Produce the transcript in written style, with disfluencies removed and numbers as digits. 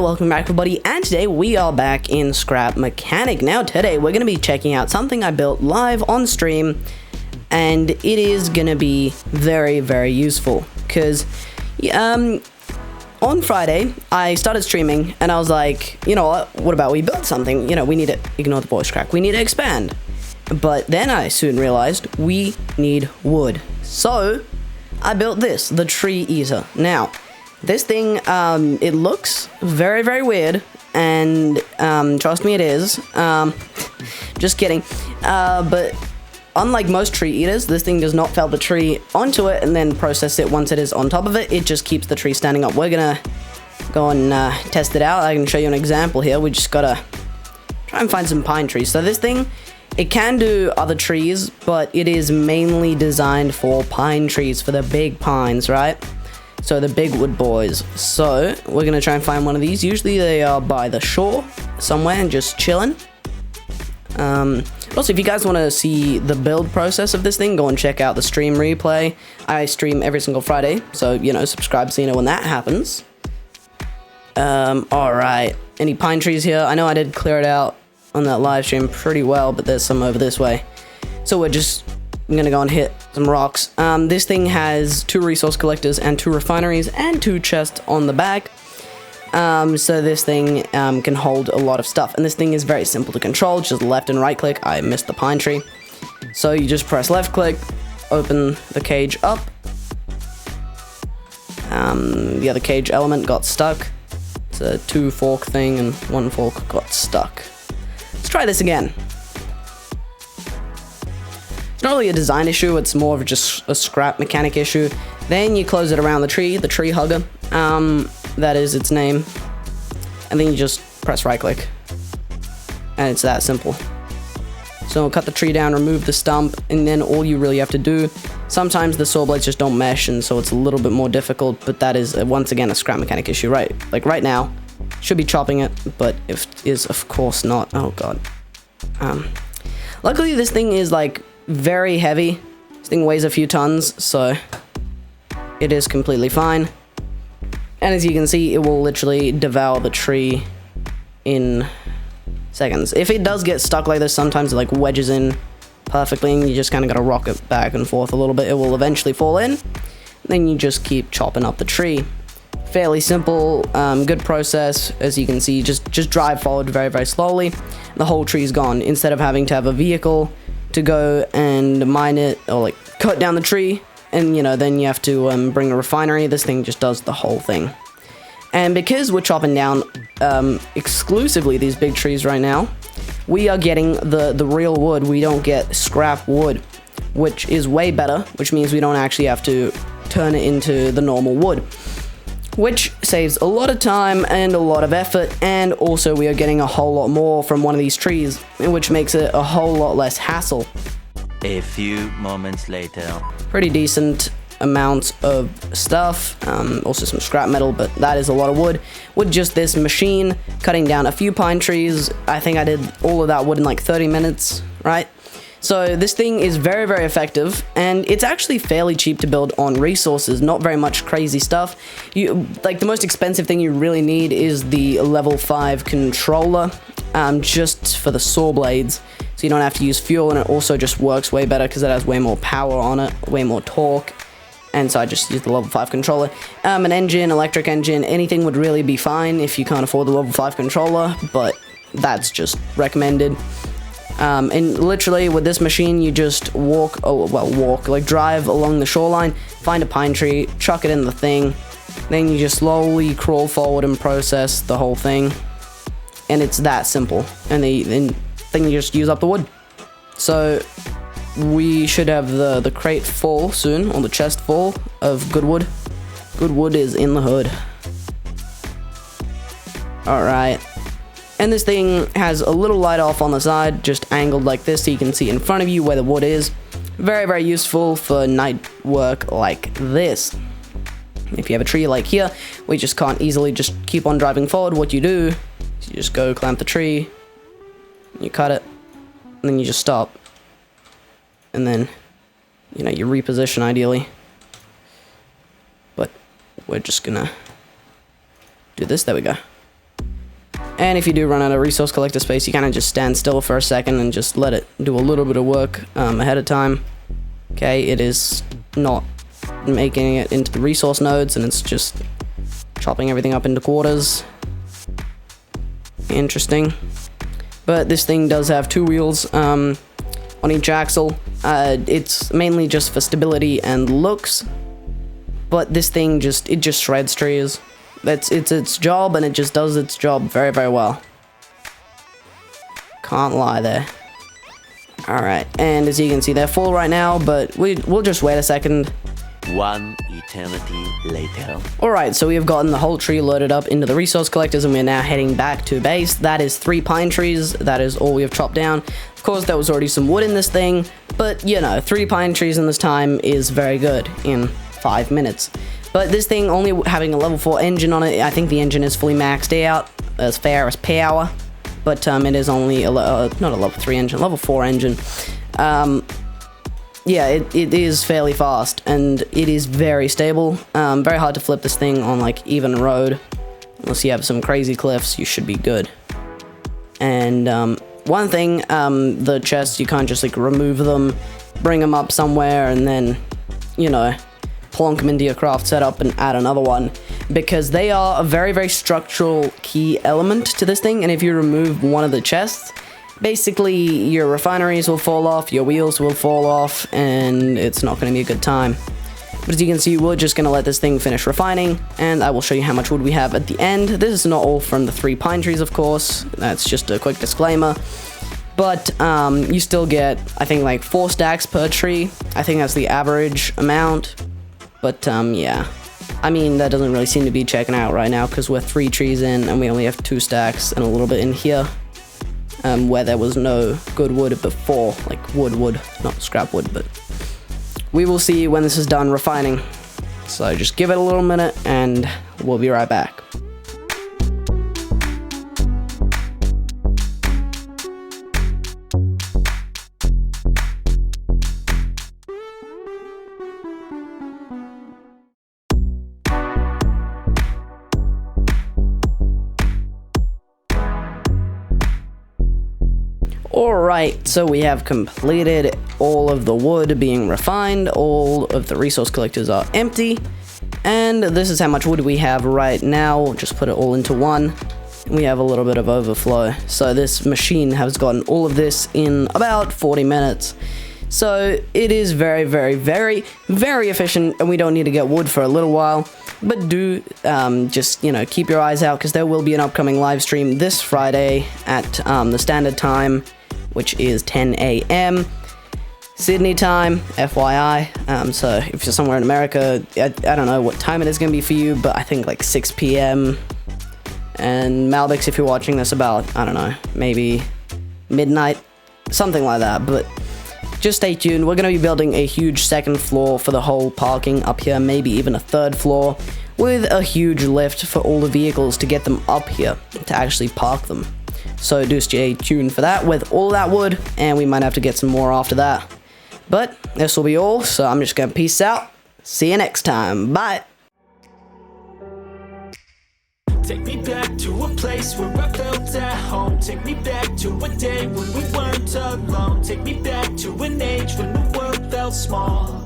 welcome back everybody, and today we are back in Scrap Mechanic. Now today we're going to be checking out something I built live on stream, and it is going to be very useful, because on Friday I started streaming and I was like, you know what about we build something, we need to ignore the voice crack, we need to expand. But then I soon realized we need wood, so I built this, the Tree Eater. Now this thing, it looks very weird, and trust me, it is. Just kidding. But unlike most tree eaters, this thing does not fell the tree onto it and then process it once it is on top of it. It just keeps the tree standing up. We're gonna go and test it out. I can show you an example here. We just gotta try and find some pine trees. So this thing, it can do other trees, but it is mainly designed for pine trees, for the big pines, right? So the big wood boys. So we're gonna try and find one of these. Usually they are by the shore somewhere and just chilling. Also, if you guys want to see the build process of this thing, go and check out the stream replay. I stream every single Friday, so subscribe so you know when that happens. All right, any pine trees here? I know I did clear it out on that live stream pretty well, but there's some over this way. So I'm gonna go and hit some rocks. This thing has 2 resource collectors and 2 refineries and 2 chests on the back. So this thing can hold a lot of stuff, and this thing is very simple to control. Just left and right click. I missed the pine tree, so you just press left click, open the cage up. The other cage element got stuck. It's a 2 fork thing, and 1 fork got stuck. Let's try this again. It's not really a design issue, it's more of just a scrap mechanic issue. Then you close it around the tree hugger, that is its name, and then you just press right click, and it's that simple. So cut the tree down, remove the stump, and then all you really have to do, sometimes the saw blades just don't mesh, and so it's a little bit more difficult, but that is once again a scrap mechanic issue, right? Like right now, should be chopping it, but it is of course not. Oh god. Luckily this thing is like very heavy. This thing weighs a few tons, so it is completely fine. And as you can see, it will literally devour the tree in seconds. If it does get stuck like this, sometimes it like wedges in perfectly, and you just kind of gotta rock it back and forth a little bit. It will eventually fall in. Then you just keep chopping up the tree. Fairly simple, good process. As you can see, just drive forward very slowly. The whole tree is gone. Instead of having to have a vehicle to go and mine it, or like cut down the tree, and then you have to bring a refinery, this thing just does the whole thing. And because we're chopping down exclusively these big trees right now, we are getting the real wood. We don't get scrap wood, which is way better, which means we don't actually have to turn it into the normal wood, which saves a lot of time and a lot of effort, and also we are getting a whole lot more from one of these trees, which makes it a whole lot less hassle. A few moments later. Pretty decent amounts of stuff, also some scrap metal, but that is a lot of wood. With just this machine, cutting down a few pine trees, I think I did all of that wood in like 30 minutes, right? So this thing is very effective, and it's actually fairly cheap to build on resources, not very much crazy stuff. The most expensive thing you really need is the level 5 controller, just for the saw blades, so you don't have to use fuel, and it also just works way better because it has way more power on it, way more torque. And so I just use the level 5 controller. An engine, electric engine, anything would really be fine if you can't afford the level 5 controller, but that's just recommended. And literally with this machine, you just drive along the shoreline, find a pine tree, chuck it in the thing, then you just slowly crawl forward and process the whole thing, and it's that simple. And then you just use up the wood. So we should have the crate full soon, or the chest full of good wood. Good wood is in the hood. Alright. And this thing has a little light off on the side, just angled like this so you can see in front of you where the wood is. Very useful for night work like this. If you have a tree like here, we just can't easily just keep on driving forward. What you do is you just go clamp the tree, you cut it, and then you just stop. And then, you reposition ideally. But we're just gonna do this. There we go. And if you do run out of resource collector space, you kind of just stand still for a second and just let it do a little bit of work ahead of time. Okay, it is not making it into the resource nodes, and it's just chopping everything up into quarters. Interesting. But this thing does have 2 wheels on each axle. It's mainly just for stability and looks, but this thing just shreds trees. It's its job, and it just does its job very, very well. Can't lie there. Alright, and as you can see, they're full right now, but we'll just wait a second. 1 eternity later. Alright, so we have gotten the whole tree loaded up into the resource collectors, and we're now heading back to base. That is 3 pine trees. That is all we have chopped down. Of course, there was already some wood in this thing, but, you know, 3 pine trees in this time is very good in 5 minutes. But this thing only having a level 4 engine on it, I think the engine is fully maxed out as far as power, but it is only not a level 3 engine, level 4 engine. Yeah, it is fairly fast, and it is very stable. Very hard to flip this thing on, like, even road. Unless you have some crazy cliffs, you should be good. And, one thing, the chests, you can't just, like, remove them, bring them up somewhere, and then, you know, plonk them into your craft setup and add another one. Because they are a very, very structural key element to this thing, and if you remove one of the chests, basically, your refineries will fall off, your wheels will fall off, and it's not going to be a good time. But as you can see, we're just going to let this thing finish refining, and I will show you how much wood we have at the end. This is not all from the 3 pine trees, of course. That's just a quick disclaimer. But you still get, I think, like 4 stacks per tree. I think that's the average amount. But yeah. I mean, that doesn't really seem to be checking out right now, because we're 3 trees in, and we only have 2 stacks and a little bit in here. Where there was no good wood before, like wood, not scrap wood, but we will see when this is done refining. So just give it a little minute and we'll be right back. Alright, so we have completed all of the wood being refined, all of the resource collectors are empty, and this is how much wood we have right now. Just put it all into one. We have a little bit of overflow, so this machine has gotten all of this in about 40 minutes. So it is very, very, very, very efficient, and we don't need to get wood for a little while. But do just, you know, keep your eyes out, because there will be an upcoming live stream this Friday at the standard time, which is 10 a.m. Sydney time, FYI. So if you're somewhere in America, I don't know what time it is going to be for you, but I think like 6 p.m. And Malbix, if you're watching this, about, I don't know, maybe midnight, something like that. But just stay tuned. We're going to be building a huge 2nd floor for the whole parking up here, maybe even a 3rd floor, with a huge lift for all the vehicles to get them up here, to actually park them. So do stay tuned for that with all that wood, and we might have to get some more after that. But this will be all, so I'm just going to peace out. See you next time. Bye. Take me back to a place where I felt at home. Take me back to a day when we weren't alone. Take me back to an age when the world felt small.